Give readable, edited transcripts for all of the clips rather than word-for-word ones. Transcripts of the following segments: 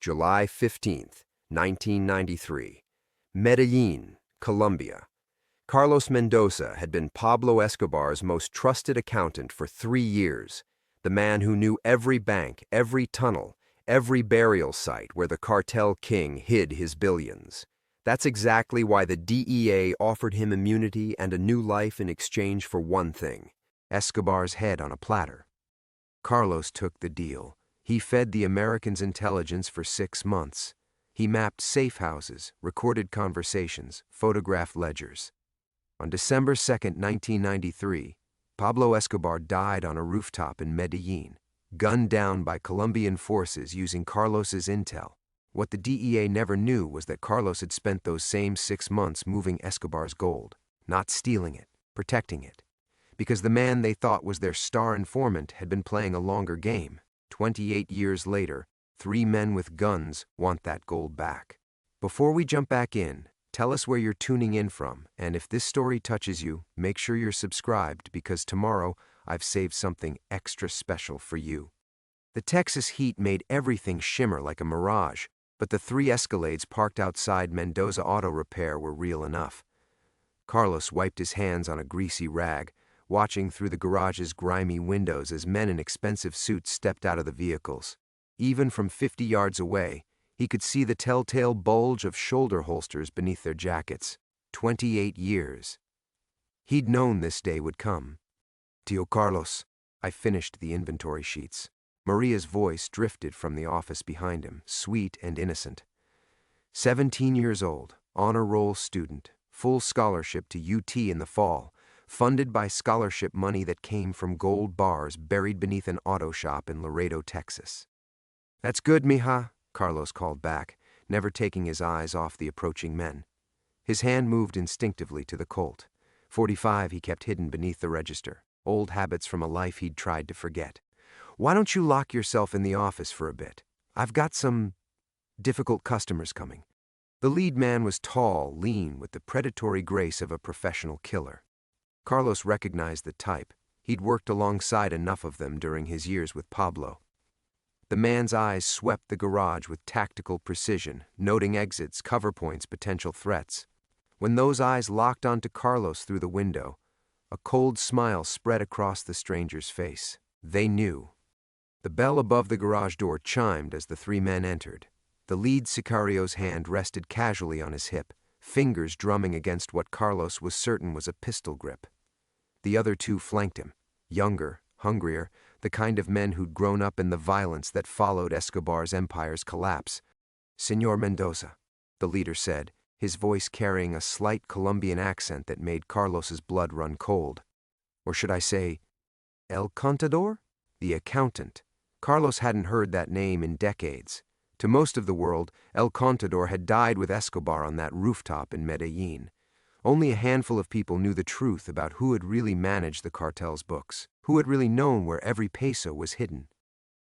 July 15, 1993. Medellin, Colombia. Carlos Mendoza had been Pablo Escobar's most trusted accountant for 3 years, the man who knew every bank, every tunnel, every burial site where the cartel king hid his billions. That's exactly why the DEA offered him immunity and a new life in exchange for one thing: Escobar's head on a platter. Carlos took the deal. He fed the Americans' intelligence for 6 months. He mapped safe houses, recorded conversations, photographed ledgers. On December 2, 1993, Pablo Escobar died on a rooftop in Medellin, gunned down by Colombian forces using Carlos's intel. What the DEA never knew was that Carlos had spent those same 6 months moving Escobar's gold, not stealing it, protecting it. Because the man they thought was their star informant had been playing a longer game. 28 years later, 3 men with guns want that gold back. Before we jump back in, tell us where you're tuning in from, and if this story touches you, make sure you're subscribed because tomorrow I've saved something extra special for you. The Texas heat made everything shimmer like a mirage, but the 3 Escalades parked outside Mendoza Auto Repair were real enough. Carlos wiped his hands on a greasy rag, watching through the garage's grimy windows as men in expensive suits stepped out of the vehicles. Even from 50 yards away, he could see the telltale bulge of shoulder holsters beneath their jackets. 28 years. He'd known this day would come. "Tio Carlos," I finished the inventory sheets. Maria's voice drifted from the office behind him, sweet and innocent. 17 years old, honor roll student, full scholarship to UT in the fall, funded by scholarship money that came from gold bars buried beneath an auto shop in Laredo, Texas. "That's good, mija," Carlos called back, never taking his eyes off the approaching men. His hand moved instinctively to the Colt. .45 he kept hidden beneath the register, old habits from a life he'd tried to forget. "Why don't you lock yourself in the office for a bit? I've got some difficult customers coming." The lead man was tall, lean, with the predatory grace of a professional killer. Carlos recognized the type. He'd worked alongside enough of them during his years with Pablo. The man's eyes swept the garage with tactical precision, noting exits, cover points, potential threats. When those eyes locked onto Carlos through the window, a cold smile spread across the stranger's face. They knew. The bell above the garage door chimed as the 3 men entered. The lead sicario's hand rested casually on his hip, fingers drumming against what Carlos was certain was a pistol grip. The other 2 flanked him, younger, hungrier, the kind of men who'd grown up in the violence that followed Escobar's empire's collapse. "Señor Mendoza," the leader said, his voice carrying a slight Colombian accent that made Carlos's blood run cold. Or should I say, El Contador? The accountant. Carlos hadn't heard that name in decades. To most of the world, El Contador had died with Escobar on that rooftop in Medellin. Only a handful of people knew the truth about who had really managed the cartel's books, who had really known where every peso was hidden.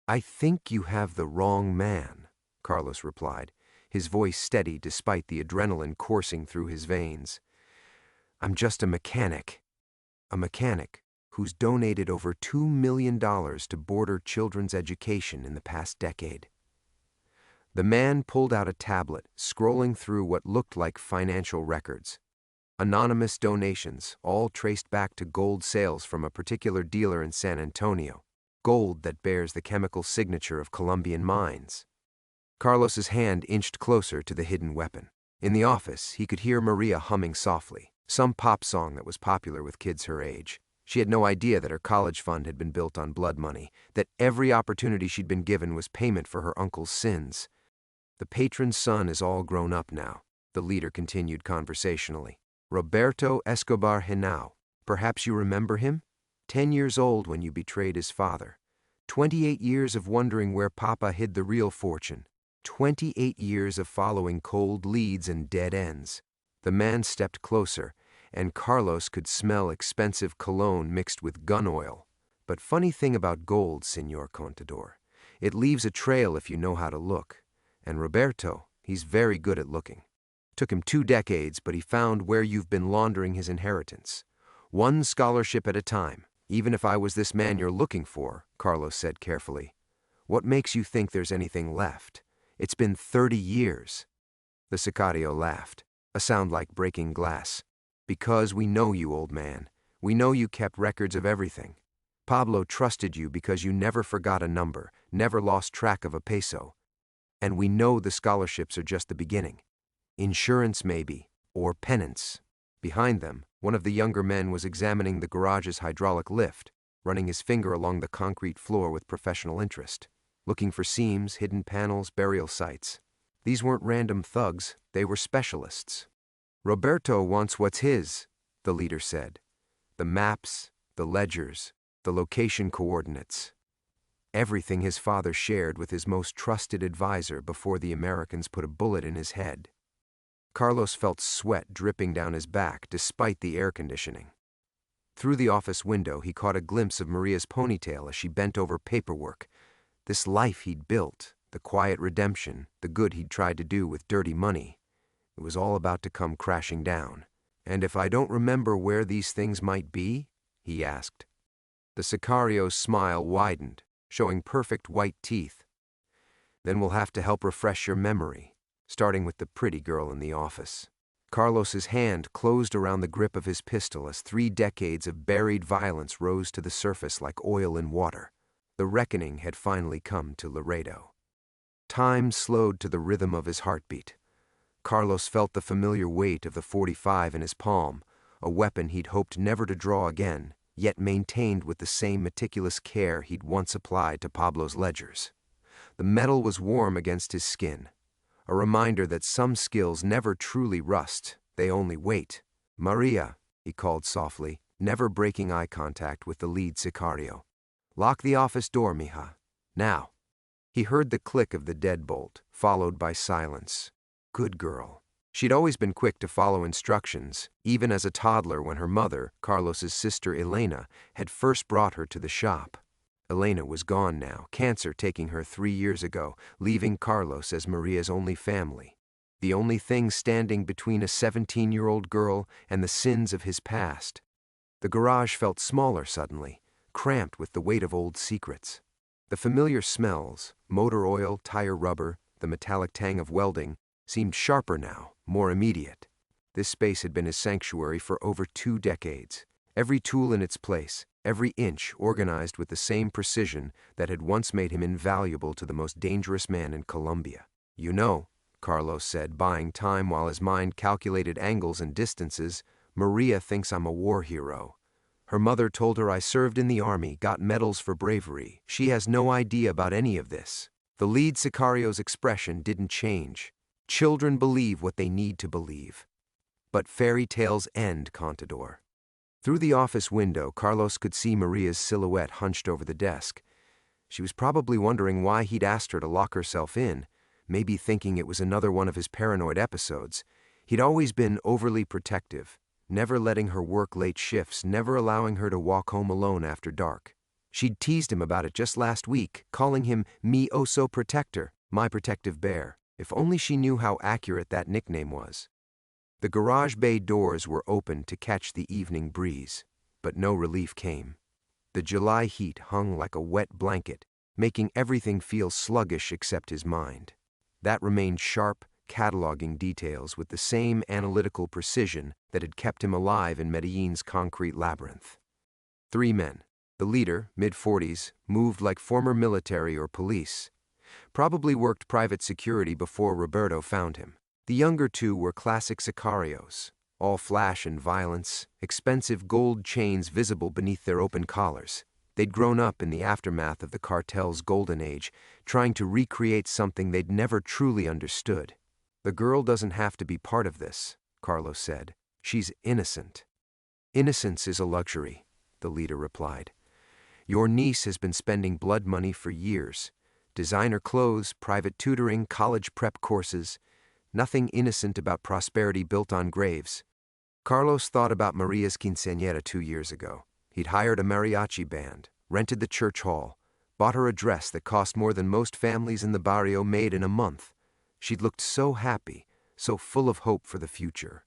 "I think you have the wrong man," Carlos replied, his voice steady despite the adrenaline coursing through his veins. "I'm just a mechanic who's donated over $2 million to border children's education in the past decade." The man pulled out a tablet, scrolling through what looked like financial records. Anonymous donations, all traced back to gold sales from a particular dealer in San Antonio. Gold that bears the chemical signature of Colombian mines. Carlos's hand inched closer to the hidden weapon. In the office, he could hear Maria humming softly, some pop song that was popular with kids her age. She had no idea that her college fund had been built on blood money, that every opportunity she'd been given was payment for her uncle's sins. "The patron's son is all grown up now," the leader continued conversationally. "Roberto Escobar Henao. Perhaps you remember him? 10 years old when you betrayed his father. 28 years of wondering where Papa hid the real fortune. 28 years of following cold leads and dead ends." The man stepped closer, and Carlos could smell expensive cologne mixed with gun oil. "But funny thing about gold, Señor Contador, it leaves a trail if you know how to look. And Roberto, he's very good at looking. Took him 2 decades, but he found where you've been laundering his inheritance. One scholarship at a time. Even if I was this man you're looking for," Carlos said carefully, "what makes you think there's anything left? It's been 30 years. The sicario laughed, a sound like breaking glass. Because we know you, old man. We know you kept records of everything. Pablo trusted you because you never forgot a number, never lost track of a peso. And we know the scholarships are just the beginning. Insurance maybe, or penance. Behind them, one of the younger men was examining the garage's hydraulic lift, running his finger along the concrete floor with professional interest, looking for seams, hidden panels, burial sites. These weren't random thugs, they were specialists. Roberto wants what's his, the leader said. The maps, the ledgers, the location coordinates. Everything his father shared with his most trusted advisor before the Americans put a bullet in his head. Carlos felt sweat dripping down his back despite the air conditioning. Through the office window, he caught a glimpse of Maria's ponytail as she bent over paperwork. This life he'd built, the quiet redemption, the good he'd tried to do with dirty money, it was all about to come crashing down. And if I don't remember where these things might be? He asked. The sicario's smile widened, showing perfect white teeth. Then we'll have to help refresh your memory, starting with the pretty girl in the office. Carlos's hand closed around the grip of his pistol as 3 decades of buried violence rose to the surface like oil in water. The reckoning had finally come to Laredo. Time slowed to the rhythm of his heartbeat. Carlos felt the familiar weight of the .45 in his palm, a weapon he'd hoped never to draw again, yet maintained with the same meticulous care he'd once applied to Pablo's ledgers. The metal was warm against his skin, a reminder that some skills never truly rust, they only wait. Maria, he called softly, never breaking eye contact with the lead sicario. Lock the office door, mija. Now. He heard the click of the deadbolt, followed by silence. Good girl. She'd always been quick to follow instructions, even as a toddler when her mother, Carlos's sister Elena, had first brought her to the shop. Elena was gone now, cancer taking her 3 years ago, leaving Carlos as Maria's only family. The only thing standing between a 17-year-old girl and the sins of his past. The garage felt smaller suddenly, cramped with the weight of old secrets. The familiar smells, motor oil, tire rubber, the metallic tang of welding, seemed sharper now, more immediate. This space had been his sanctuary for over 2 decades. Every tool in its place, every inch organized with the same precision that had once made him invaluable to the most dangerous man in Colombia. You know, Carlos said, buying time while his mind calculated angles and distances, Maria thinks I'm a war hero. Her mother told her I served in the army, got medals for bravery. She has no idea about any of this. The lead sicario's expression didn't change. Children believe what they need to believe. But fairy tales end, Contador. Through the office window, Carlos could see Maria's silhouette hunched over the desk. She was probably wondering why he'd asked her to lock herself in, maybe thinking it was another one of his paranoid episodes. He'd always been overly protective, never letting her work late shifts, never allowing her to walk home alone after dark. She'd teased him about it just last week, calling him mi oso protector, my protective bear. If only she knew how accurate that nickname was. The garage bay doors were open to catch the evening breeze, but no relief came. The July heat hung like a wet blanket, making everything feel sluggish except his mind. That remained sharp, cataloging details with the same analytical precision that had kept him alive in Medellin's concrete labyrinth. 3 men. The leader, mid-40s, moved like former military or police. Probably worked private security before Roberto found him. The younger 2 were classic sicarios, all flash and violence, expensive gold chains visible beneath their open collars. They'd grown up in the aftermath of the cartel's golden age, trying to recreate something they'd never truly understood. The girl doesn't have to be part of this, Carlos said. She's innocent. Innocence is a luxury, the leader replied. Your niece has been spending blood money for years. Designer clothes, private tutoring, college prep courses. Nothing innocent about prosperity built on graves. Carlos thought about Maria's quinceañera 2 years ago. He'd hired a mariachi band, rented the church hall, bought her a dress that cost more than most families in the barrio made in a month. She'd looked so happy, so full of hope for the future.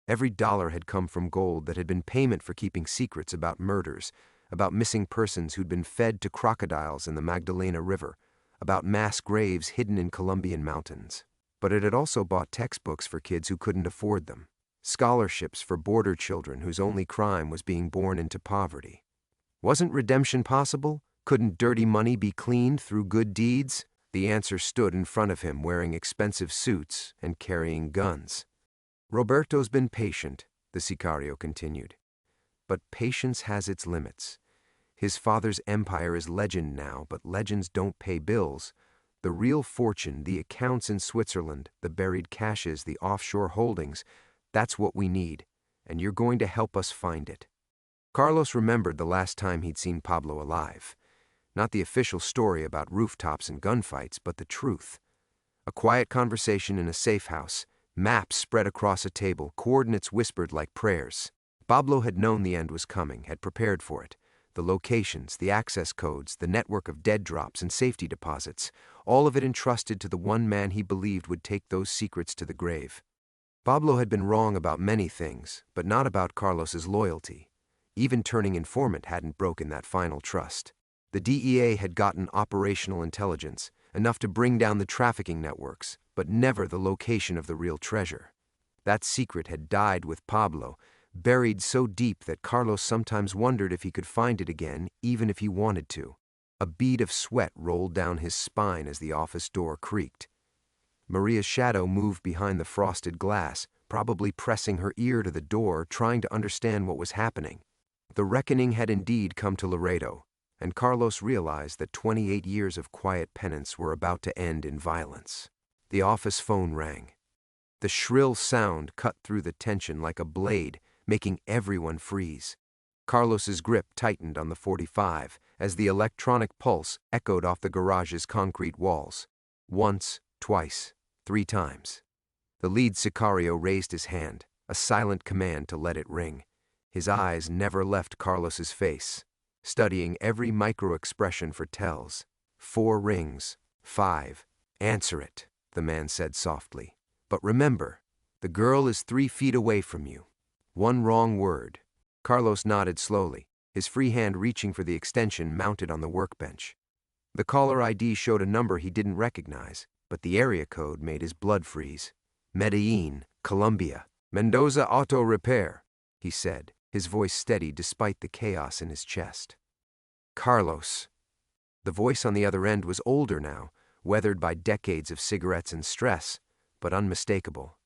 Every dollar had come from gold that had been payment for keeping secrets about murders, about missing persons who'd been fed to crocodiles in the Magdalena River, about mass graves hidden in Colombian mountains. But it had also bought textbooks for kids who couldn't afford them, scholarships for border children whose only crime was being born into poverty. Wasn't redemption possible? Couldn't dirty money be cleaned through good deeds? The answer stood in front of him, wearing expensive suits and carrying guns. Roberto's been patient, the sicario continued. But patience has its limits. His father's empire is legend now, but legends don't pay bills. The real fortune, the accounts in Switzerland, the buried caches, the offshore holdings, that's what we need, and you're going to help us find it. Carlos remembered the last time he'd seen Pablo alive. Not the official story about rooftops and gunfights, but the truth. A quiet conversation in a safe house, maps spread across a table, coordinates whispered like prayers. Pablo had known the end was coming, had prepared for it. The locations, the access codes, the network of dead drops and safety deposits, all of it entrusted to the one man he believed would take those secrets to the grave. Pablo had been wrong about many things, but not about Carlos's loyalty. Even turning informant hadn't broken that final trust. The DEA had gotten operational intelligence, enough to bring down the trafficking networks, but never the location of the real treasure. That secret had died with Pablo, buried so deep that Carlos sometimes wondered if he could find it again, even if he wanted to. A bead of sweat rolled down his spine as the office door creaked. Maria's shadow moved behind the frosted glass, probably pressing her ear to the door, trying to understand what was happening. The reckoning had indeed come to Laredo, and Carlos realized that 28 years of quiet penance were about to end in violence. The office phone rang. The shrill sound cut through the tension like a blade, making everyone freeze. Carlos's grip tightened on the .45 as the electronic pulse echoed off the garage's concrete walls. Once, twice, 3 times. The lead sicario raised his hand, a silent command to let it ring. His eyes never left Carlos's face, studying every micro-expression for tells. 4 rings, 5. Answer it, the man said softly. But remember, the girl is 3 feet away from you. 1 wrong word. Carlos nodded slowly, his free hand reaching for the extension mounted on the workbench. The caller ID showed a number he didn't recognize, but the area code made his blood freeze. Medellin, Colombia. Mendoza Auto Repair, he said, his voice steady despite the chaos in his chest. Carlos. The voice on the other end was older now, weathered by decades of cigarettes and stress, but unmistakable.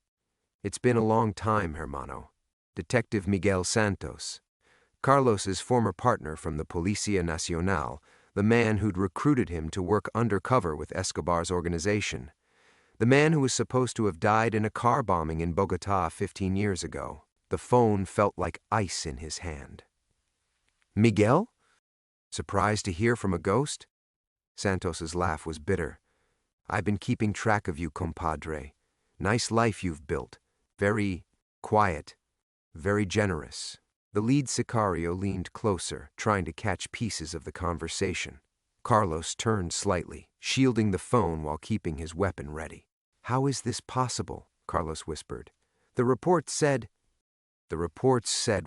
It's been a long time, hermano. Detective Miguel Santos. Carlos's former partner from the Policía Nacional, the man who'd recruited him to work undercover with Escobar's organization. The man who was supposed to have died in a car bombing in Bogotá 15 years ago. The phone felt like ice in his hand. Miguel? Surprised to hear from a ghost? Santos's laugh was bitter. I've been keeping track of you, compadre. Nice life you've built. Very quiet. Very generous. The lead sicario leaned closer, trying to catch pieces of the conversation. Carlos turned slightly, shielding the phone while keeping his weapon ready. How is this possible? Carlos whispered. The reports said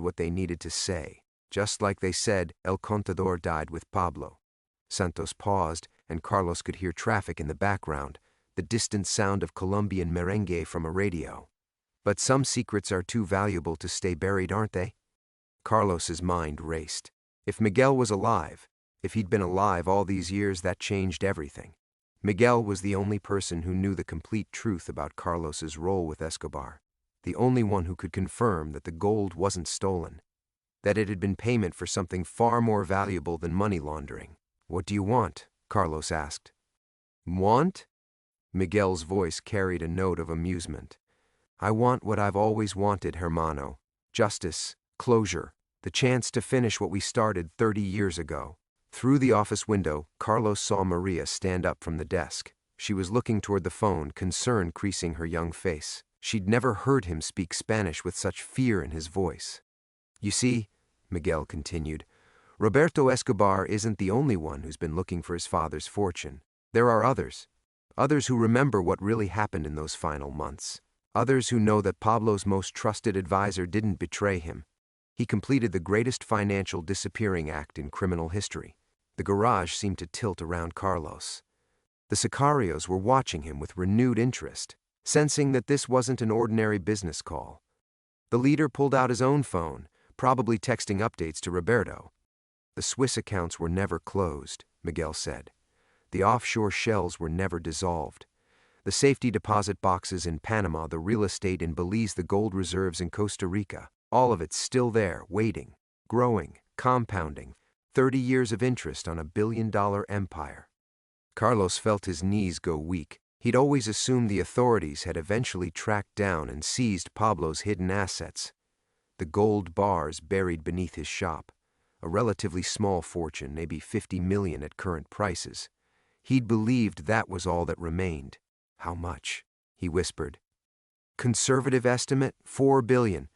what they needed to say, just like they said El Contador died with Pablo. Santos paused, and Carlos could hear traffic in the background, the distant sound of Colombian merengue from a radio. But some secrets are too valuable to stay buried, aren't they? Carlos's mind raced. If Miguel was alive, if he'd been alive all these years, that changed everything. Miguel was the only person who knew the complete truth about Carlos's role with Escobar, the only one who could confirm that the gold wasn't stolen, that it had been payment for something far more valuable than money laundering. What do you want? Carlos asked. Want? Miguel's voice carried a note of amusement. I want what I've always wanted, hermano. Justice, closure, the chance to finish what we started 30 years ago. Through the office window, Carlos saw Maria stand up from the desk. She was looking toward the phone, concern creasing her young face. She'd never heard him speak Spanish with such fear in his voice. You see, Miguel continued, Roberto Escobar isn't the only one who's been looking for his father's fortune. There are others. Others who remember what really happened in those final months. Others who know that Pablo's most trusted advisor didn't betray him. He completed the greatest financial disappearing act in criminal history. The garage seemed to tilt around Carlos. The sicarios were watching him with renewed interest, sensing that this wasn't an ordinary business call. The leader pulled out his own phone, probably texting updates to Roberto. The Swiss accounts were never closed, Miguel said. The offshore shells were never dissolved. The safety deposit boxes in Panama, the real estate in Belize, the gold reserves in Costa Rica, all of it's still there, waiting, growing, compounding, 30 years of interest on $1 billion empire. Carlos felt his knees go weak. He'd always assumed the authorities had eventually tracked down and seized Pablo's hidden assets. The gold bars buried beneath his shop, a relatively small fortune, maybe 50 million at current prices. He'd believed that was all that remained. How much? He whispered. Conservative estimate, 4 billion.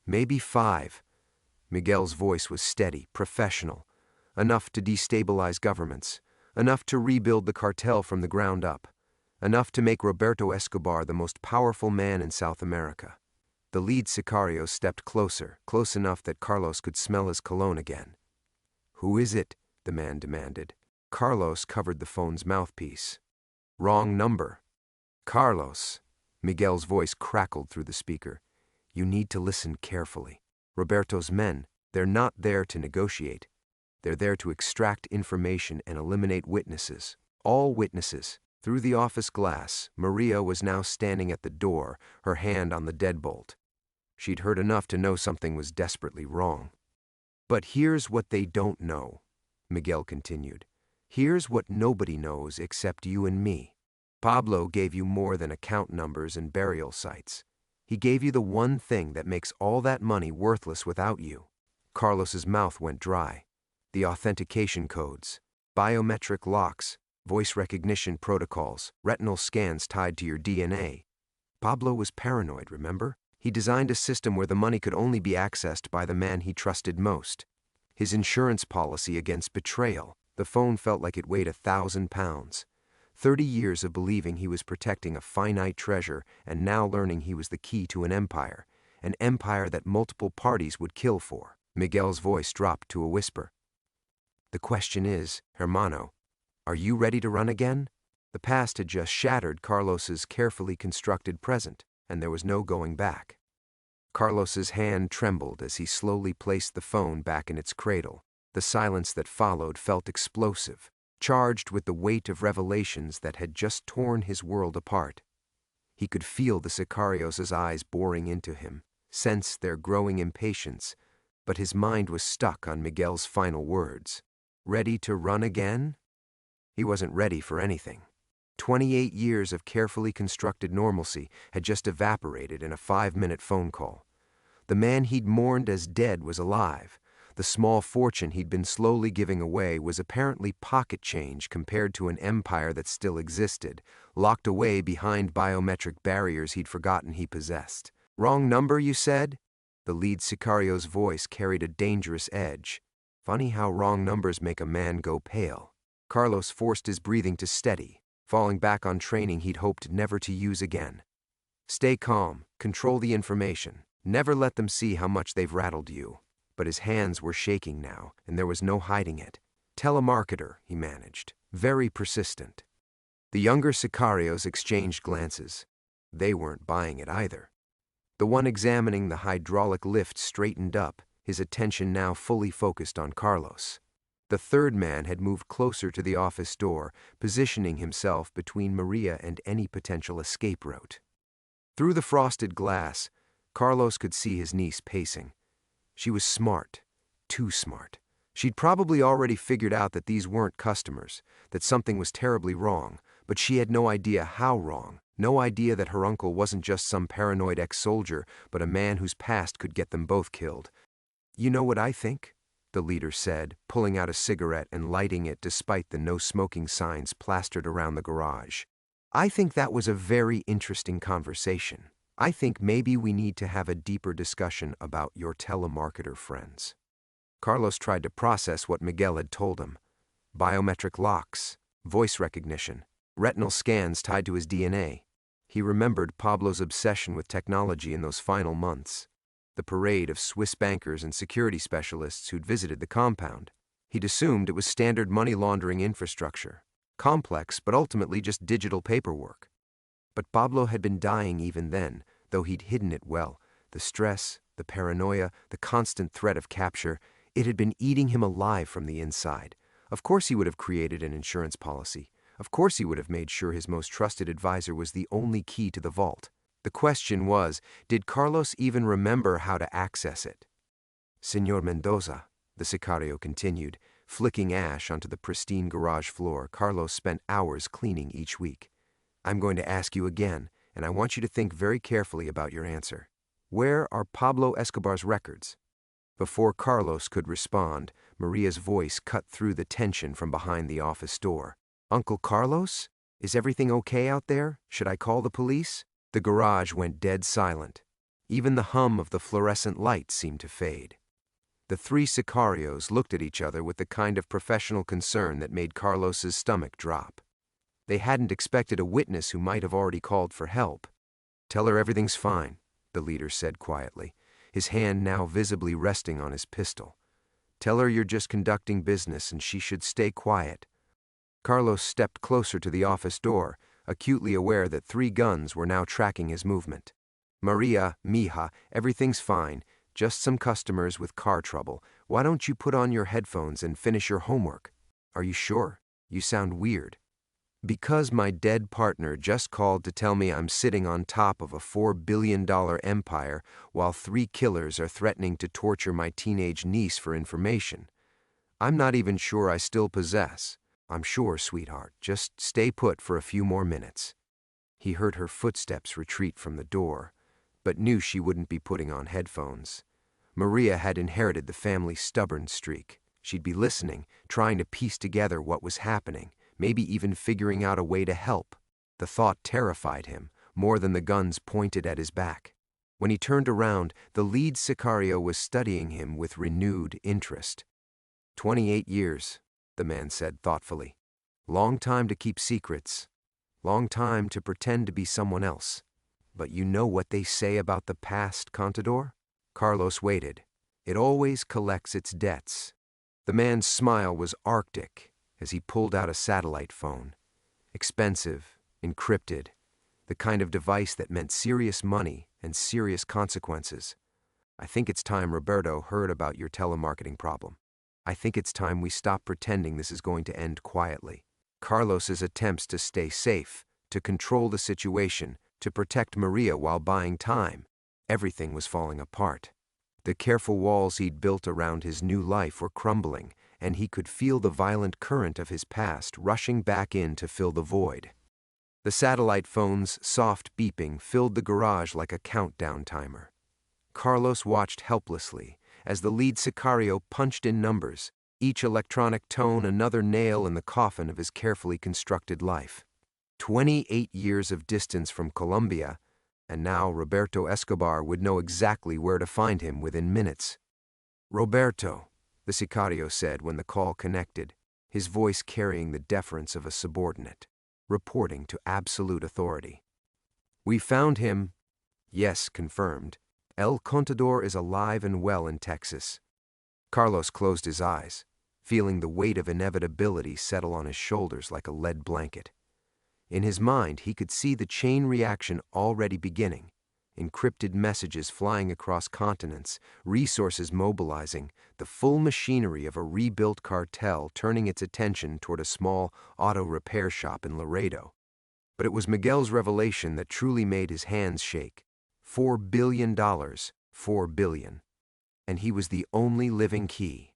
Maybe 5. Miguel's voice was steady, professional. Enough to destabilize governments. Enough to rebuild the cartel from the ground up. Enough to make Roberto Escobar the most powerful man in South America. The lead sicario stepped closer, close enough that Carlos could smell his cologne again. "Who is it?" the man demanded. Carlos covered the phone's mouthpiece. "Wrong number." "Carlos," Miguel's voice crackled through the speaker. "You need to listen carefully. Roberto's men, they're not there to negotiate. They're there to extract information and eliminate witnesses. All witnesses." Through the office glass, Maria was now standing at the door, her hand on the deadbolt. She'd heard enough to know something was desperately wrong. "But here's what they don't know," Miguel continued. "Here's what nobody knows except you and me. Pablo gave you more than account numbers and burial sites. He gave you the one thing that makes all that money worthless without you." Carlos's mouth went dry. "The authentication codes, biometric locks, voice recognition protocols, retinal scans tied to your DNA. Pablo was paranoid, remember? He designed a system where the money could only be accessed by the man he trusted most. His insurance policy against betrayal." The phone felt like it weighed 1,000 pounds. 30 years of believing he was protecting a finite treasure and now learning he was the key to an empire that multiple parties would kill for. Miguel's voice dropped to a whisper. "The question is, hermano, are you ready to run again?" The past had just shattered Carlos's carefully constructed present, and there was no going back. Carlos's hand trembled as he slowly placed the phone back in its cradle. The silence that followed felt explosive, charged with the weight of revelations that had just torn his world apart. He could feel the sicarios' eyes boring into him, sense their growing impatience, but his mind was stuck on Miguel's final words. Ready to run again? He wasn't ready for anything. 28 years of carefully constructed normalcy had just evaporated in a 5-minute phone call. The man he'd mourned as dead was alive. The small fortune he'd been slowly giving away was apparently pocket change compared to an empire that still existed, locked away behind biometric barriers he'd forgotten he possessed. "Wrong number, you said?" The lead sicario's voice carried a dangerous edge. Funny how wrong numbers make a man go pale. Carlos forced his breathing to steady, falling back on training he'd hoped never to use again. "Stay calm, control the information, never let them see how much they've rattled you." But his hands were shaking now, and there was no hiding it. "Telemarketer," he managed, very persistent. The younger sicarios exchanged glances. They weren't buying it either. The one examining the hydraulic lift straightened up, his attention now fully focused on Carlos. The third man had moved closer to the office door, positioning himself between Maria and any potential escape route. Through the frosted glass, Carlos could see his niece pacing. She was smart, too smart. She'd probably already figured out that these weren't customers, that something was terribly wrong, but she had no idea how wrong, no idea that her uncle wasn't just some paranoid ex-soldier, but a man whose past could get them both killed. "You know what I think?" the leader said, pulling out a cigarette and lighting it despite the no-smoking signs plastered around the garage. "I think that was a very interesting conversation. I think maybe we need to have a deeper discussion about your telemarketer friends." Carlos tried to process what Miguel had told him. Biometric locks, voice recognition, retinal scans tied to his DNA. He remembered Pablo's obsession with technology in those final months. The parade of Swiss bankers and security specialists who'd visited the compound. He'd assumed it was standard money laundering infrastructure. Complex, but ultimately just digital paperwork. But Pablo had been dying even then, though he'd hidden it well. The stress, the paranoia, the constant threat of capture, it had been eating him alive from the inside. Of course he would have created an insurance policy. Of course he would have made sure his most trusted advisor was the only key to the vault. The question was, did Carlos even remember how to access it? Señor Mendoza, the sicario continued, flicking ash onto the pristine garage floor Carlos spent hours cleaning each week. I'm going to ask you again, and I want you to think very carefully about your answer. Where are Pablo Escobar's records? Before Carlos could respond, Maria's voice cut through the tension from behind the office door. Uncle Carlos? Is everything okay out there? Should I call the police? The garage went dead silent. Even the hum of the fluorescent lights seemed to fade. The three sicarios looked at each other with the kind of professional concern that made Carlos's stomach drop. They hadn't expected a witness who might have already called for help. Tell her everything's fine, the leader said quietly, his hand now visibly resting on his pistol. Tell her you're just conducting business and she should stay quiet. Carlos stepped closer to the office door, acutely aware that 3 guns were now tracking his movement. Maria, mija, everything's fine. Just some customers with car trouble. Why don't you put on your headphones and finish your homework? Are you sure? You sound weird. Because my dead partner just called to tell me I'm sitting on top of a $4 billion empire while 3 killers are threatening to torture my teenage niece for information. I'm not even sure I still possess. I'm sure, sweetheart. Just stay put for a few more minutes. He heard her footsteps retreat from the door, but knew she wouldn't be putting on headphones. Maria had inherited the family's stubborn streak. She'd be listening, trying to piece together what was happening, maybe even figuring out a way to help. The thought terrified him, more than the guns pointed at his back. When he turned around, the lead sicario was studying him with renewed interest. 28 years, the man said thoughtfully. Long time to keep secrets. Long time to pretend to be someone else. But you know what they say about the past, Contador? Carlos waited. It always collects its debts. The man's smile was arctic as he pulled out a satellite phone. Expensive, encrypted, the kind of device that meant serious money and serious consequences. I think it's time Roberto heard about your telemarketing problem. I think it's time we stop pretending this is going to end quietly. Carlos's attempts to stay safe, to control the situation, to protect Maria while buying time, everything was falling apart. The careful walls he'd built around his new life were crumbling, and he could feel the violent current of his past rushing back in to fill the void. The satellite phone's soft beeping filled the garage like a countdown timer. Carlos watched helplessly as the lead sicario punched in numbers, each electronic tone another nail in the coffin of his carefully constructed life. 28 years of distance from Colombia, and now Roberto Escobar would know exactly where to find him within minutes. Roberto, the sicario said when the call connected, his voice carrying the deference of a subordinate, reporting to absolute authority. We found him. Yes, confirmed. El Contador is alive and well in Texas. Carlos closed his eyes, feeling the weight of inevitability settle on his shoulders like a lead blanket. In his mind, he could see the chain reaction already beginning. Encrypted messages flying across continents, resources mobilizing, the full machinery of a rebuilt cartel turning its attention toward a small auto repair shop in Laredo. But it was Miguel's revelation that truly made his hands shake. $4 billion, $4 billion. And he was the only living key.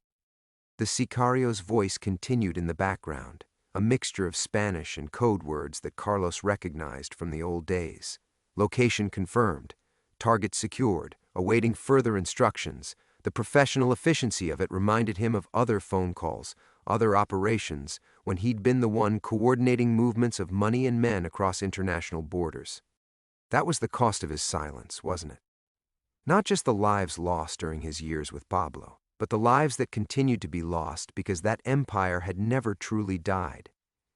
The sicario's voice continued in the background, a mixture of Spanish and code words that Carlos recognized from the old days. Location confirmed, target secured, awaiting further instructions. The professional efficiency of it reminded him of other phone calls, other operations, when he'd been the one coordinating movements of money and men across international borders. That was the cost of his silence, wasn't it? Not just the lives lost during his years with Pablo, but the lives that continued to be lost because that empire had never truly died.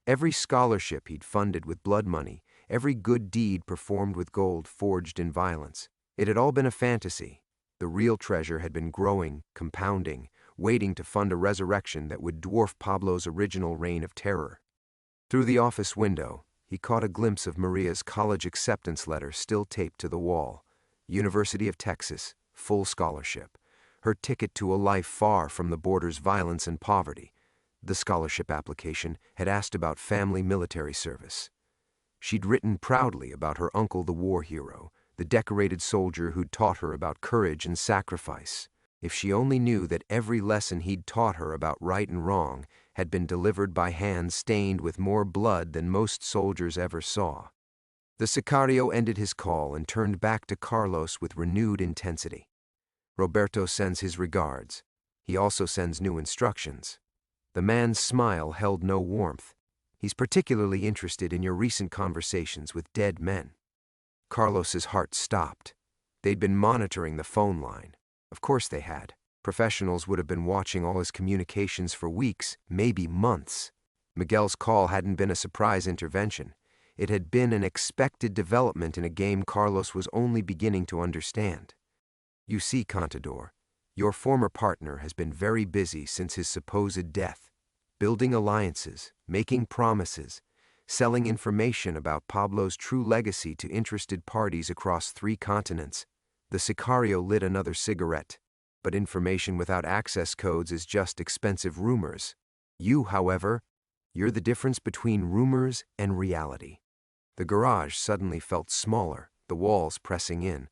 Every scholarship he'd funded with blood money, every good deed performed with gold forged in violence, it had all been a fantasy. The real treasure had been growing, compounding, waiting to fund a resurrection that would dwarf Pablo's original reign of terror. Through the office window, he caught a glimpse of Maria's college acceptance letter still taped to the wall. University of Texas, full scholarship. Her ticket to a life far from the border's violence and poverty. The scholarship application had asked about family military service. She'd written proudly about her uncle, the war hero, the decorated soldier who'd taught her about courage and sacrifice. If she only knew that every lesson he'd taught her about right and wrong had been delivered by hands stained with more blood than most soldiers ever saw. The sicario ended his call and turned back to Carlos with renewed intensity. Roberto sends his regards. He also sends new instructions. The man's smile held no warmth. He's particularly interested in your recent conversations with dead men. Carlos's heart stopped. They'd been monitoring the phone line. Of course they had. Professionals would have been watching all his communications for weeks, maybe months. Miguel's call hadn't been a surprise intervention. It had been an expected development in a game Carlos was only beginning to understand. You see, Contador, your former partner has been very busy since his supposed death, building alliances, making promises, selling information about Pablo's true legacy to interested parties across 3 continents. The sicario lit another cigarette. But information without access codes is just expensive rumors. You, however, you're the difference between rumors and reality. The garage suddenly felt smaller, the walls pressing in.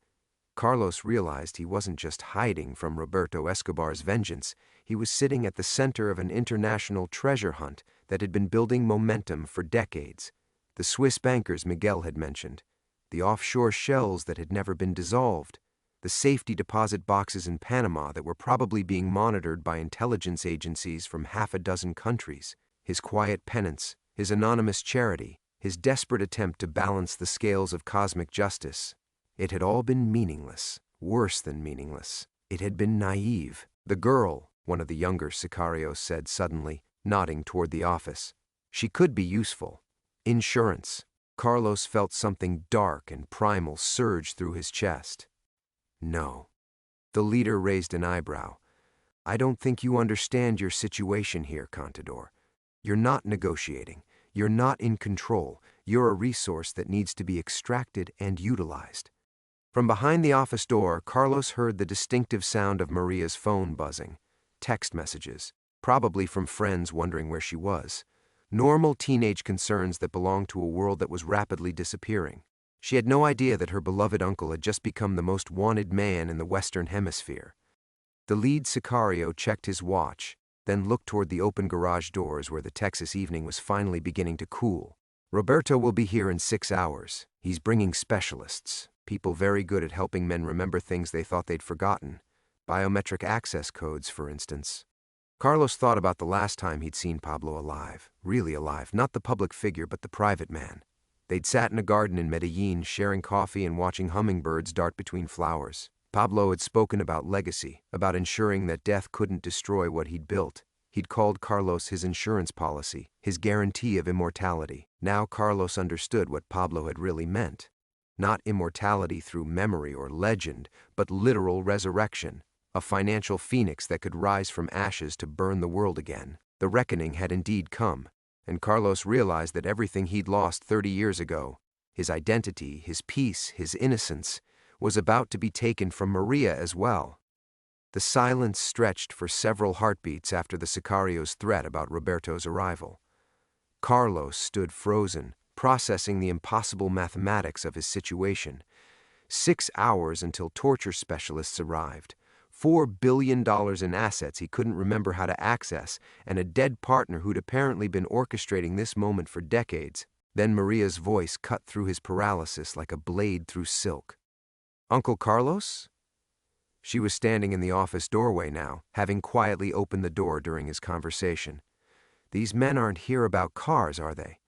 Carlos realized he wasn't just hiding from Roberto Escobar's vengeance. He was sitting at the center of an international treasure hunt that had been building momentum for decades. The Swiss bankers Miguel had mentioned, the offshore shells that had never been dissolved, the safety deposit boxes in Panama that were probably being monitored by intelligence agencies from half a dozen countries, his quiet penance, his anonymous charity, his desperate attempt to balance the scales of cosmic justice. It had all been meaningless, worse than meaningless. It had been naive. The girl, one of the younger sicarios said suddenly, nodding toward the office. She could be useful. Insurance. Carlos felt something dark and primal surge through his chest. No. The leader raised an eyebrow. I don't think you understand your situation here, Contador. You're not negotiating. You're not in control. You're a resource that needs to be extracted and utilized. From behind the office door, Carlos heard the distinctive sound of Maria's phone buzzing. Text messages, probably from friends wondering where she was. Normal teenage concerns that belonged to a world that was rapidly disappearing. She had no idea that her beloved uncle had just become the most wanted man in the Western Hemisphere. The lead sicario checked his watch, then looked toward the open garage doors where the Texas evening was finally beginning to cool. Roberto will be here in 6 hours. He's bringing specialists, people very good at helping men remember things they thought they'd forgotten. Biometric access codes, for instance. Carlos thought about the last time he'd seen Pablo alive, really alive, not the public figure but the private man. They'd sat in a garden in Medellin, sharing coffee and watching hummingbirds dart between flowers. Pablo had spoken about legacy, about ensuring that death couldn't destroy what he'd built. He'd called Carlos his insurance policy, his guarantee of immortality. Now Carlos understood what Pablo had really meant. Not immortality through memory or legend, but literal resurrection. A financial phoenix that could rise from ashes to burn the world again. The reckoning had indeed come. And Carlos realized that everything he'd lost 30 years ago, his identity, his peace, his innocence, was about to be taken from Maria as well. The silence stretched for several heartbeats after the sicario's threat about Roberto's arrival. Carlos stood frozen, processing the impossible mathematics of his situation. 6 hours until torture specialists arrived. $4 billion in assets he couldn't remember how to access, and a dead partner who'd apparently been orchestrating this moment for decades. Then Maria's voice cut through his paralysis like a blade through silk. Uncle Carlos? She was standing in the office doorway now, having quietly opened the door during his conversation. These men aren't here about cars, are they?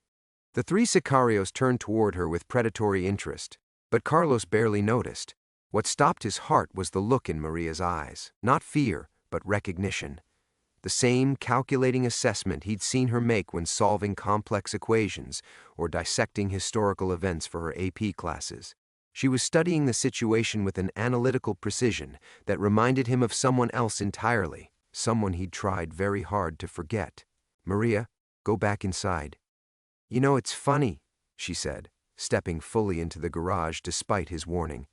The 3 sicarios turned toward her with predatory interest, but Carlos barely noticed. What stopped his heart was the look in Maria's eyes, not fear, but recognition. The same calculating assessment he'd seen her make when solving complex equations or dissecting historical events for her AP classes. She was studying the situation with an analytical precision that reminded him of someone else entirely, someone he'd tried very hard to forget. Maria, go back inside. You know, it's funny, she said, stepping fully into the garage despite his warning.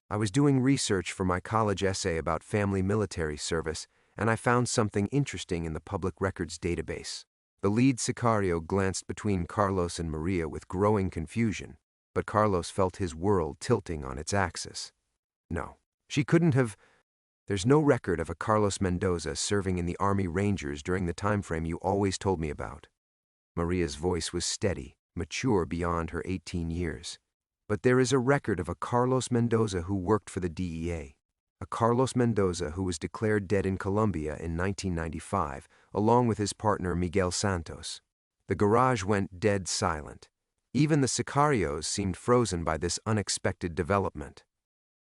I was doing research for my college essay about family military service, and I found something interesting in the public records database. The lead sicario glanced between Carlos and Maria with growing confusion, but Carlos felt his world tilting on its axis. No, she couldn't have. There's no record of a Carlos Mendoza serving in the Army Rangers during the time frame you always told me about. Maria's voice was steady, mature beyond her 18 years. But there is a record of a Carlos Mendoza who worked for the DEA. A Carlos Mendoza who was declared dead in Colombia in 1995, along with his partner Miguel Santos. The garage went dead silent. Even the sicarios seemed frozen by this unexpected development.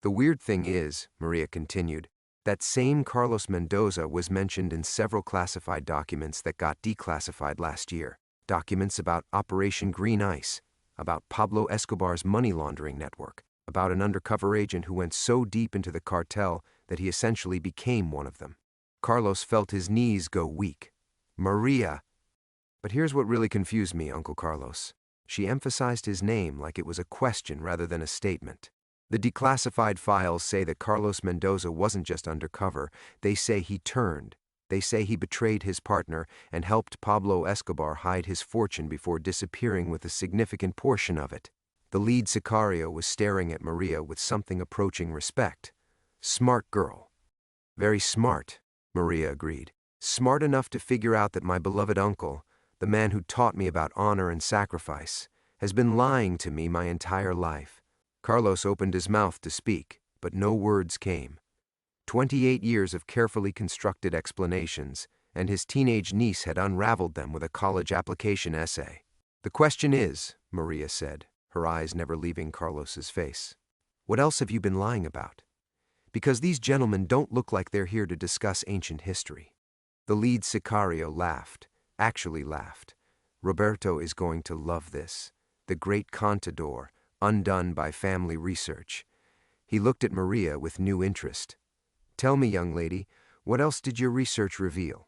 The weird thing is, Maria continued, that same Carlos Mendoza was mentioned in several classified documents that got declassified last year. Documents about Operation Green Ice, about Pablo Escobar's money laundering network, about an undercover agent who went so deep into the cartel that he essentially became one of them. Carlos felt his knees go weak. Maria! But here's what really confused me, Uncle Carlos. She emphasized his name like it was a question rather than a statement. The declassified files say that Carlos Mendoza wasn't just undercover. They say he turned. They say he betrayed his partner and helped Pablo Escobar hide his fortune before disappearing with a significant portion of it. The lead sicario was staring at Maria with something approaching respect. Smart girl. Very smart, Maria agreed. Smart enough to figure out that my beloved uncle, the man who taught me about honor and sacrifice, has been lying to me my entire life. Carlos opened his mouth to speak, but no words came. 28 years of carefully constructed explanations, and his teenage niece had unraveled them with a college application essay. The question is, Maria said, her eyes never leaving Carlos's face, what else have you been lying about? Because these gentlemen don't look like they're here to discuss ancient history. The lead sicario laughed, actually laughed. Roberto is going to love this. The great contador, undone by family research. He looked at Maria with new interest. Tell me, young lady, what else did your research reveal?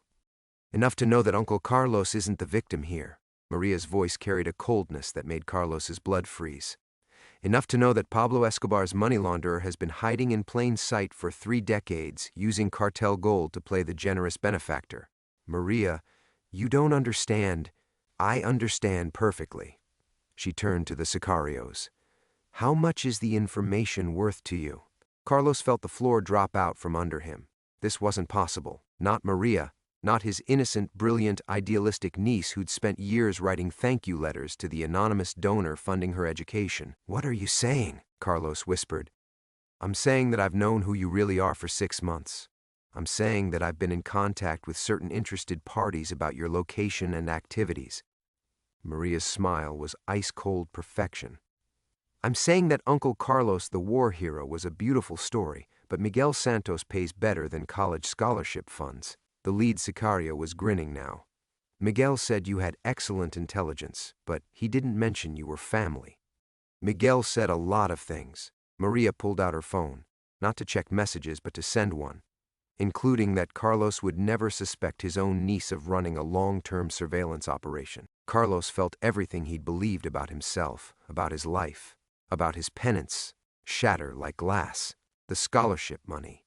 Enough to know that Uncle Carlos isn't the victim here. Maria's voice carried a coldness that made Carlos's blood freeze. Enough to know that Pablo Escobar's money launderer has been hiding in plain sight for 3 decades, using cartel gold to play the generous benefactor. Maria, you don't understand. I understand perfectly. She turned to the sicarios. How much is the information worth to you? Carlos felt the floor drop out from under him. This wasn't possible. Not Maria. Not his innocent, brilliant, idealistic niece who'd spent years writing thank you letters to the anonymous donor funding her education. What are you saying? Carlos whispered. I'm saying that I've known who you really are for 6 months. I'm saying that I've been in contact with certain interested parties about your location and activities. Maria's smile was ice-cold perfection. I'm saying that Uncle Carlos the war hero was a beautiful story, but Miguel Santos pays better than college scholarship funds. The lead sicario was grinning now. Miguel said you had excellent intelligence, but he didn't mention you were family. Miguel said a lot of things. Maria pulled out her phone, not to check messages but to send one, including that Carlos would never suspect his own niece of running a long-term surveillance operation. Carlos felt everything he'd believed about himself, about his life, about his penance, shatter like glass, the scholarship money,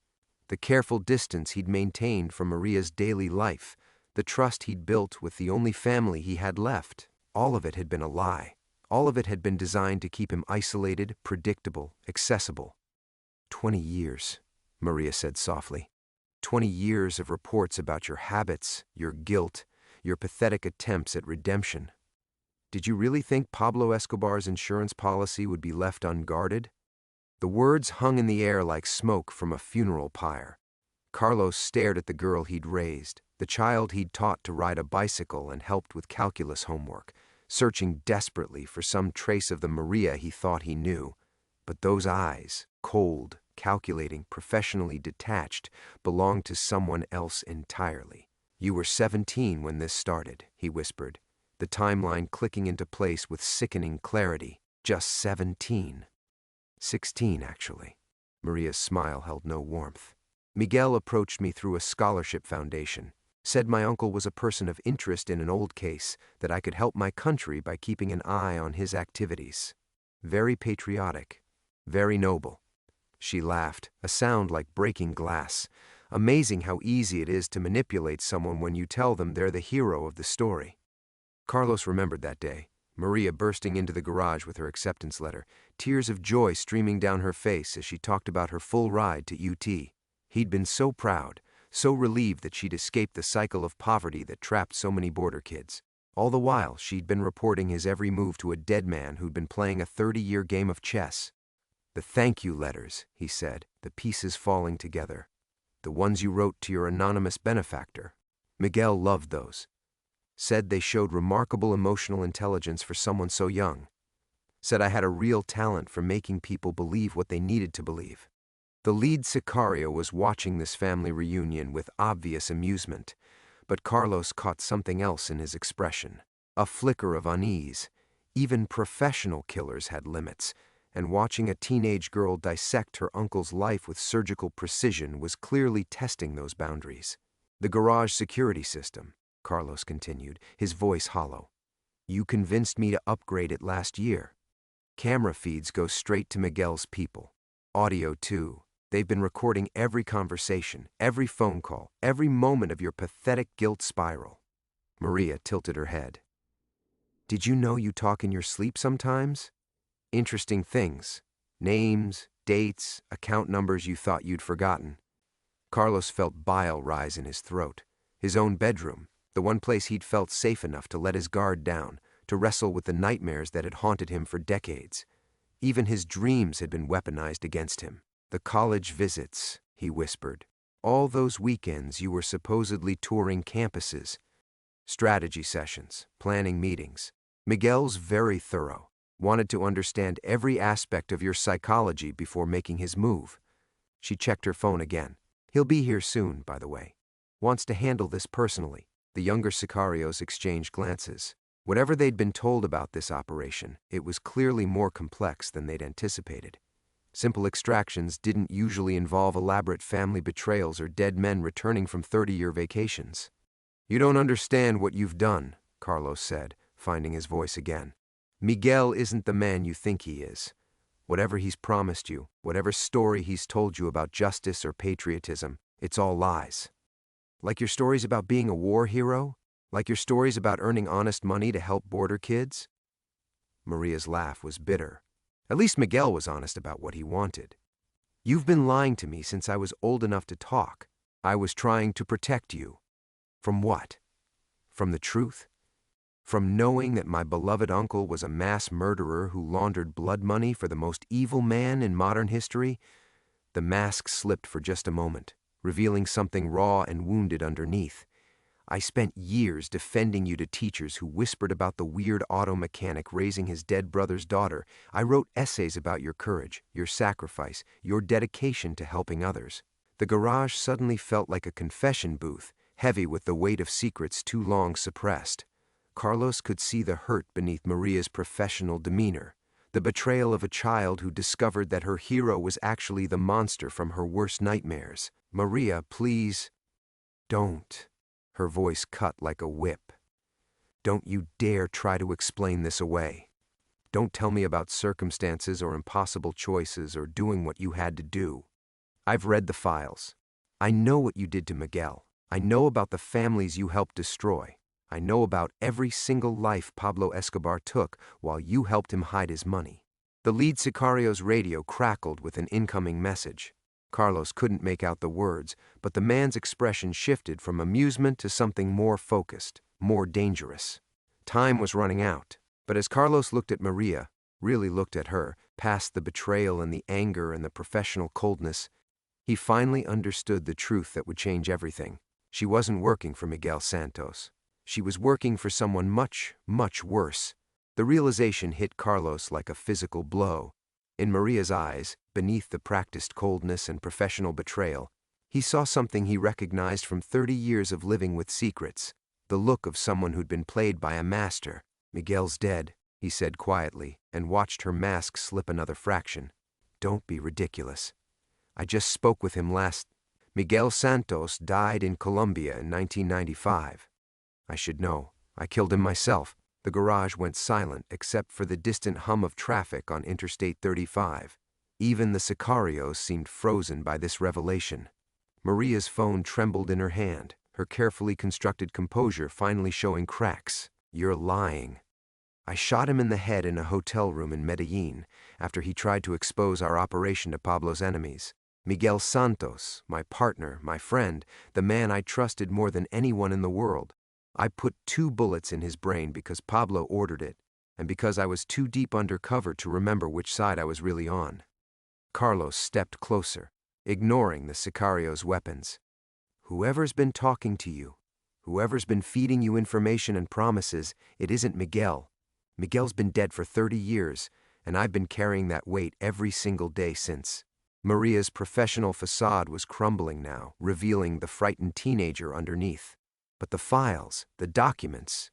the careful distance he'd maintained from Maria's daily life, the trust he'd built with the only family he had left. All of it had been a lie. All of it had been designed to keep him isolated, predictable, accessible. 20 years, Maria said softly. 20 years of reports about your habits, your guilt, your pathetic attempts at redemption. Did you really think Pablo Escobar's insurance policy would be left unguarded? The words hung in the air like smoke from a funeral pyre. Carlos stared at the girl he'd raised, the child he'd taught to ride a bicycle and helped with calculus homework, searching desperately for some trace of the Maria he thought he knew. But those eyes, cold, calculating, professionally detached, belonged to someone else entirely. You were 17 when this started, he whispered, the timeline clicking into place with sickening clarity. Just 17. 16, actually. Maria's smile held no warmth. Miguel approached me through a scholarship foundation. Said my uncle was a person of interest in an old case, that I could help my country by keeping an eye on his activities. Very patriotic. Very noble. She laughed, a sound like breaking glass. Amazing how easy it is to manipulate someone when you tell them they're the hero of the story. Carlos remembered that day, Maria bursting into the garage with her acceptance letter, tears of joy streaming down her face as she talked about her full ride to UT. He'd been so proud, so relieved that she'd escaped the cycle of poverty that trapped so many border kids. All the while, she'd been reporting his every move to a dead man who'd been playing a 30-year game of chess. The thank you letters, he said, the pieces falling together. The ones you wrote to your anonymous benefactor. Miguel loved those. Said they showed remarkable emotional intelligence for someone so young. Said I had a real talent for making people believe what they needed to believe. The lead sicario was watching this family reunion with obvious amusement, but Carlos caught something else in his expression, a flicker of unease. Even professional killers had limits, and watching a teenage girl dissect her uncle's life with surgical precision was clearly testing those boundaries. The garage security system, Carlos continued, his voice hollow. You convinced me to upgrade it last year. Camera feeds go straight to Miguel's people. Audio too. They've been recording every conversation, every phone call, every moment of your pathetic guilt spiral. Maria tilted her head. Did you know you talk in your sleep sometimes? Interesting things. Names, dates, account numbers you thought you'd forgotten. Carlos felt bile rise in his throat. His own bedroom, the one place he'd felt safe enough to let his guard down, to wrestle with the nightmares that had haunted him for decades. Even his dreams had been weaponized against him. The college visits, he whispered. All those weekends you were supposedly touring campuses. Strategy sessions, planning meetings. Miguel's very thorough. Wanted to understand every aspect of your psychology before making his move. She checked her phone again. He'll be here soon, by the way. Wants to handle this personally. The younger sicarios exchanged glances. Whatever they'd been told about this operation, it was clearly more complex than they'd anticipated. Simple extractions didn't usually involve elaborate family betrayals or dead men returning from 30-year vacations. You don't understand what you've done, Carlos said, finding his voice again. Miguel isn't the man you think he is. Whatever he's promised you, whatever story he's told you about justice or patriotism, it's all lies. Like your stories about being a war hero? Like your stories about earning honest money to help border kids? Maria's laugh was bitter. At least Miguel was honest about what he wanted. You've been lying to me since I was old enough to talk. I was trying to protect you. From what? From the truth? From knowing that my beloved uncle was a mass murderer who laundered blood money for the most evil man in modern history? The mask slipped for just a moment, revealing something raw and wounded underneath. I spent years defending you to teachers who whispered about the weird auto mechanic raising his dead brother's daughter. I wrote essays about your courage, your sacrifice, your dedication to helping others. The garage suddenly felt like a confession booth, heavy with the weight of secrets too long suppressed. Carlos could see the hurt beneath Maria's professional demeanor, the betrayal of a child who discovered that her hero was actually the monster from her worst nightmares. Maria, please, don't. Her voice cut like a whip. Don't you dare try to explain this away. Don't tell me about circumstances or impossible choices or doing what you had to do. I've read the files. I know what you did to Miguel. I know about the families you helped destroy. I know about every single life Pablo Escobar took while you helped him hide his money. The lead sicario's radio crackled with an incoming message. Carlos couldn't make out the words, but the man's expression shifted from amusement to something more focused, more dangerous. Time was running out, but as Carlos looked at Maria, really looked at her, past the betrayal and the anger and the professional coldness, he finally understood the truth that would change everything. She wasn't working for Miguel Santos. She was working for someone much, much worse. The realization hit Carlos like a physical blow. In Maria's eyes, beneath the practiced coldness and professional betrayal, he saw something he recognized from 30 years of living with secrets, the look of someone who'd been played by a master. Miguel's dead, he said quietly, and watched her mask slip another fraction. Don't be ridiculous. I just spoke with him last. Miguel Santos died in Colombia in 1995. I should know. I killed him myself. The garage went silent except for the distant hum of traffic on Interstate 35. Even the sicarios seemed frozen by this revelation. Maria's phone trembled in her hand, her carefully constructed composure finally showing cracks. You're lying. I shot him in the head in a hotel room in Medellin after he tried to expose our operation to Pablo's enemies. Miguel Santos, my partner, my friend, the man I trusted more than anyone in the world. I put 2 bullets in his brain because Pablo ordered it, and because I was too deep undercover to remember which side I was really on. Carlos stepped closer, ignoring the sicarios' weapons. Whoever's been talking to you, whoever's been feeding you information and promises, it isn't Miguel. Miguel's been dead for 30 years, and I've been carrying that weight every single day since. Maria's professional facade was crumbling now, revealing the frightened teenager underneath. But the files, the documents,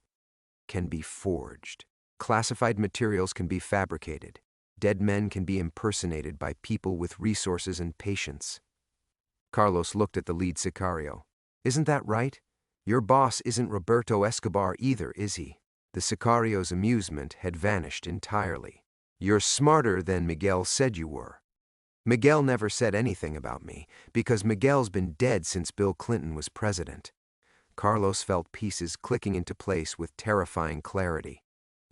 can be forged. Classified materials can be fabricated. Dead men can be impersonated by people with resources and patience. Carlos looked at the lead sicario. Isn't that right? Your boss isn't Roberto Escobar either, is he? The sicario's amusement had vanished entirely. You're smarter than Miguel said you were. Miguel never said anything about me, because Miguel's been dead since Bill Clinton was president. Carlos felt pieces clicking into place with terrifying clarity.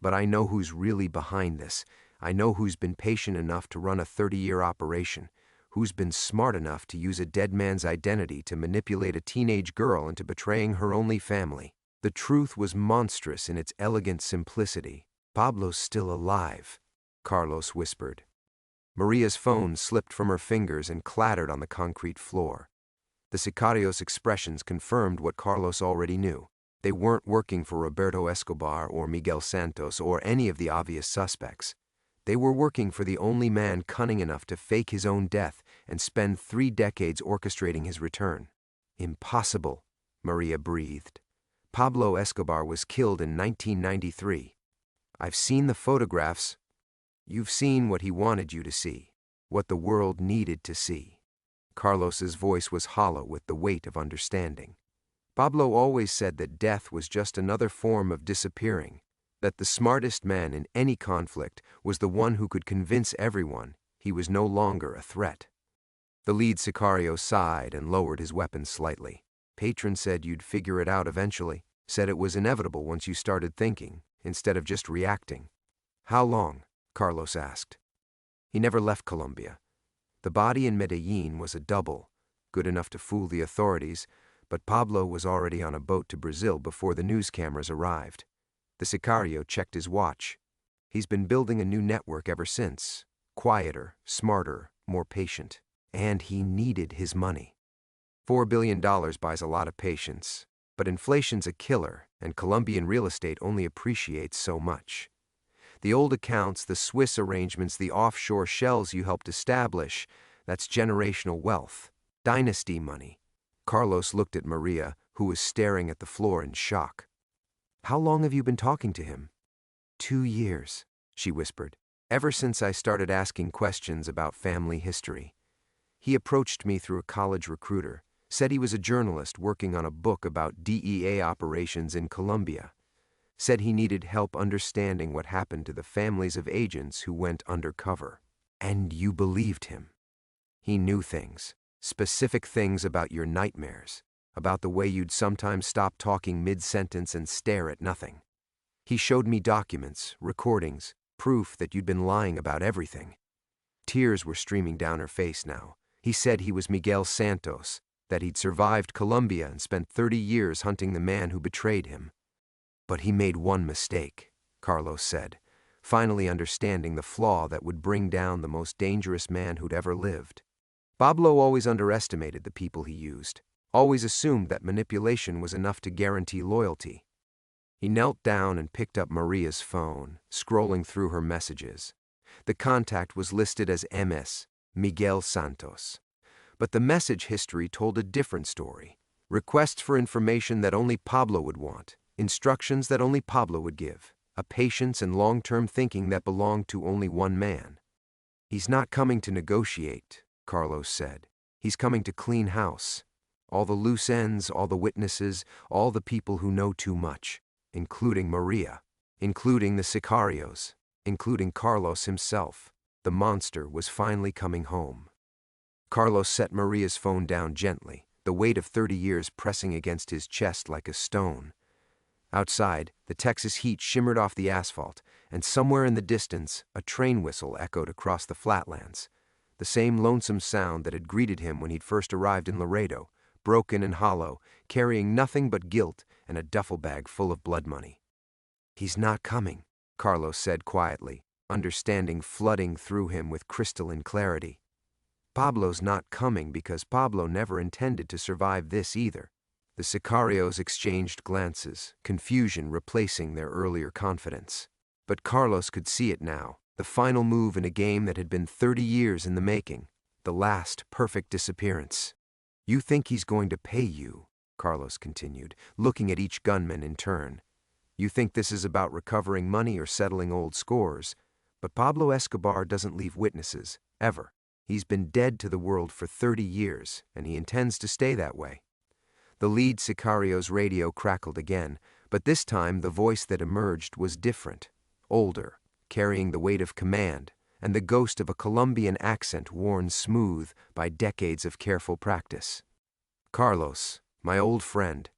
But I know who's really behind this. I know who's been patient enough to run a 30-year operation, who's been smart enough to use a dead man's identity to manipulate a teenage girl into betraying her only family. The truth was monstrous in its elegant simplicity. Pablo's still alive, Carlos whispered. Maria's phone slipped from her fingers and clattered on the concrete floor. The sicarios' expressions confirmed what Carlos already knew. They weren't working for Roberto Escobar or Miguel Santos or any of the obvious suspects. They were working for the only man cunning enough to fake his own death and spend 3 decades orchestrating his return. Impossible, Maria breathed. Pablo Escobar was killed in 1993. I've seen the photographs. You've seen what he wanted you to see, what the world needed to see. Carlos's voice was hollow with the weight of understanding. Pablo always said that death was just another form of disappearing, that the smartest man in any conflict was the one who could convince everyone he was no longer a threat. The lead sicario sighed and lowered his weapon slightly. Patron said you'd figure it out eventually, said it was inevitable once you started thinking, instead of just reacting. How long? Carlos asked. He never left Colombia. The body in Medellin was a double, good enough to fool the authorities, but Pablo was already on a boat to Brazil before the news cameras arrived. The sicario checked his watch. He's been building a new network ever since. Quieter, smarter, more patient. And he needed his money. $4 billion buys a lot of patience, but inflation's a killer, and Colombian real estate only appreciates so much. The old accounts, the Swiss arrangements, the offshore shells you helped establish, that's generational wealth, dynasty money. Carlos looked at Maria, who was staring at the floor in shock. How long have you been talking to him? 2 years, she whispered, ever since I started asking questions about family history. He approached me through a college recruiter, said he was a journalist working on a book about DEA operations in Colombia. Said he needed help understanding what happened to the families of agents who went undercover. And you believed him. He knew things, specific things about your nightmares, about the way you'd sometimes stop talking mid-sentence and stare at nothing. He showed me documents, recordings, proof that you'd been lying about everything. Tears were streaming down her face now. He said he was Miguel Santos, that he'd survived Colombia and spent 30 years hunting the man who betrayed him. But he made one mistake, Carlos said, finally understanding the flaw that would bring down the most dangerous man who'd ever lived. Pablo always underestimated the people he used, always assumed that manipulation was enough to guarantee loyalty. He knelt down and picked up Maria's phone, scrolling through her messages. The contact was listed as MS, Miguel Santos. But the message history told a different story. Requests for information that only Pablo would want. Instructions that only Pablo would give, a patience and long-term thinking that belonged to only one man. He's not coming to negotiate, Carlos said. He's coming to clean house. All the loose ends, all the witnesses, all the people who know too much, including Maria, including the sicarios, including Carlos himself. The monster was finally coming home. Carlos set Maria's phone down gently, the weight of 30 years pressing against his chest like a stone. Outside, the Texas heat shimmered off the asphalt, and somewhere in the distance, a train whistle echoed across the flatlands. The same lonesome sound that had greeted him when he'd first arrived in Laredo, broken and hollow, carrying nothing but guilt and a duffel bag full of blood money. "He's not coming," Carlos said quietly, understanding flooding through him with crystalline clarity. Pablo's not coming because Pablo never intended to survive this either. The sicarios exchanged glances, confusion replacing their earlier confidence. But Carlos could see it now, the final move in a game that had been 30 years in the making, the last perfect disappearance. "You think he's going to pay you," Carlos continued, looking at each gunman in turn. "You think this is about recovering money or settling old scores, but Pablo Escobar doesn't leave witnesses, ever. He's been dead to the world for 30 years, and he intends to stay that way." The lead sicario's radio crackled again, but this time the voice that emerged was different, older, carrying the weight of command, and the ghost of a Colombian accent worn smooth by decades of careful practice. "Carlos, my old friend,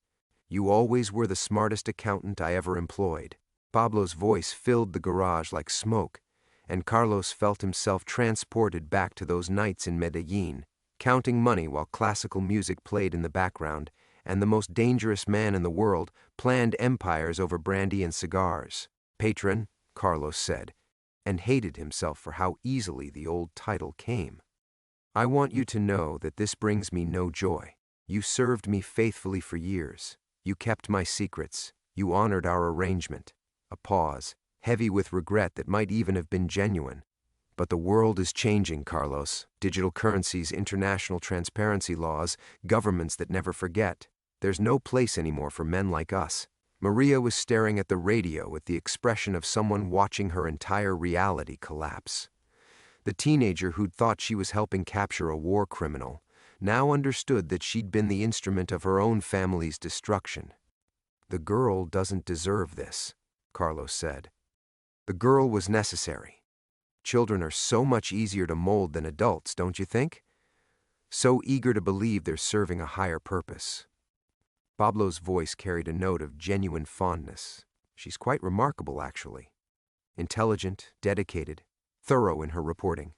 you always were the smartest accountant I ever employed." Pablo's voice filled the garage like smoke, and Carlos felt himself transported back to those nights in Medellin, counting money while classical music played in the background, and the most dangerous man in the world planned empires over brandy and cigars. "Patron," Carlos said, and hated himself for how easily the old title came. "I want you to know that this brings me no joy. You served me faithfully for years. You kept my secrets. You honored our arrangement." A pause, heavy with regret that might even have been genuine. "But the world is changing, Carlos. Digital currencies, international transparency laws, governments that never forget. There's no place anymore for men like us." Maria was staring at the radio with the expression of someone watching her entire reality collapse. The teenager who'd thought she was helping capture a war criminal now understood that she'd been the instrument of her own family's destruction. "The girl doesn't deserve this," Carlos said. "The girl was necessary. Children are so much easier to mold than adults, don't you think? So eager to believe they're serving a higher purpose." Pablo's voice carried a note of genuine fondness. "She's quite remarkable, actually. Intelligent, dedicated, thorough in her reporting.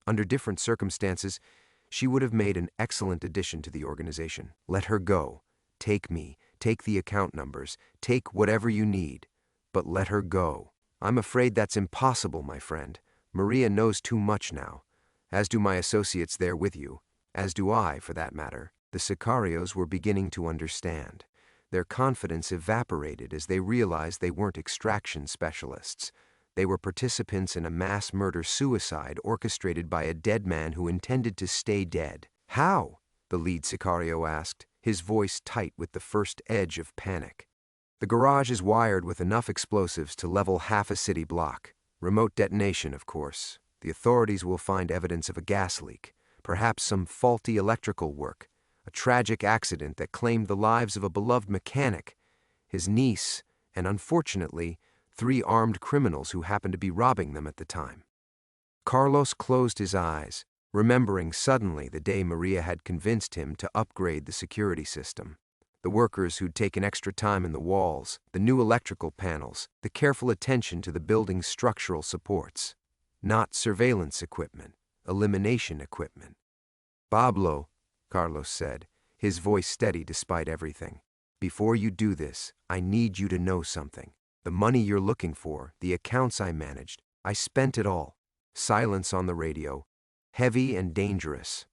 Under different circumstances, she would have made an excellent addition to the organization. Let her go. Take me, take the account numbers, take whatever you need, but let her go." "I'm afraid that's impossible, my friend. Maria knows too much now, as do my associates there with you, as do I, for that matter." The sicarios were beginning to understand. Their confidence evaporated as they realized they weren't extraction specialists. They were participants in a mass murder-suicide orchestrated by a dead man who intended to stay dead. "How?" the lead sicario asked, his voice tight with the first edge of panic. "The garage is wired with enough explosives to level half a city block. Remote detonation, of course. The authorities will find evidence of a gas leak, perhaps some faulty electrical work, a tragic accident that claimed the lives of a beloved mechanic, his niece, and unfortunately, 3 armed criminals who happened to be robbing them at the time." Carlos closed his eyes, remembering suddenly the day Maria had convinced him to upgrade the security system. The workers who'd taken extra time in the walls, the new electrical panels, the careful attention to the building's structural supports. Not surveillance equipment, elimination equipment. "Pablo," Carlos said, his voice steady despite everything, "before you do this, I need you to know something. The money you're looking for, the accounts I managed, I spent it all. Silence on the radio, heavy and dangerous.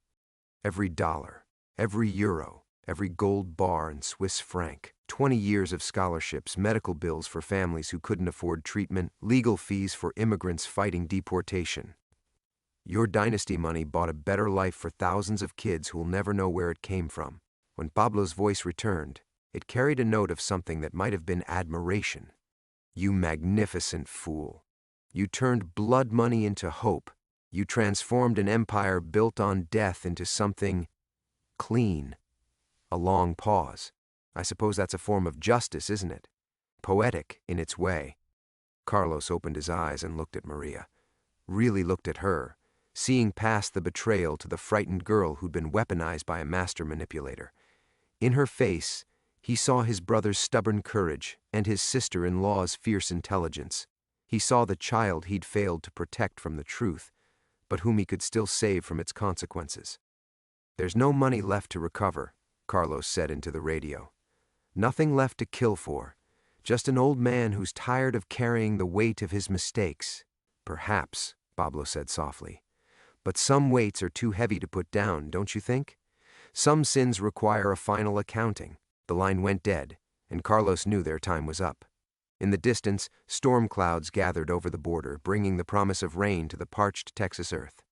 Every dollar, every euro, every gold bar and Swiss franc. 20 years of scholarships, medical bills for families who couldn't afford treatment, legal fees for immigrants fighting deportation. Your dynasty money bought a better life for thousands of kids who'll never know where it came from." When Pablo's voice returned, it carried a note of something that might have been admiration. "You magnificent fool. You turned blood money into hope, You transformed an empire built on death into something clean. A long pause. I suppose that's a form of justice, isn't it? Poetic in its way. Carlos opened his eyes and looked at Maria. Really looked at her, seeing past the betrayal to the frightened girl who'd been weaponized by a master manipulator. In her face, he saw his brother's stubborn courage and his sister-in-law's fierce intelligence. He saw the child he'd failed to protect from the truth, but whom he could still save from its consequences. "There's no money left to recover," Carlos said into the radio. "Nothing left to kill for. Just an old man who's tired of carrying the weight of his mistakes." "Perhaps," Pablo said softly. "But some weights are too heavy to put down, don't you think? Some sins require a final accounting." The line went dead, and Carlos knew their time was up. In the distance, storm clouds gathered over the border, bringing the promise of rain to the parched Texas earth.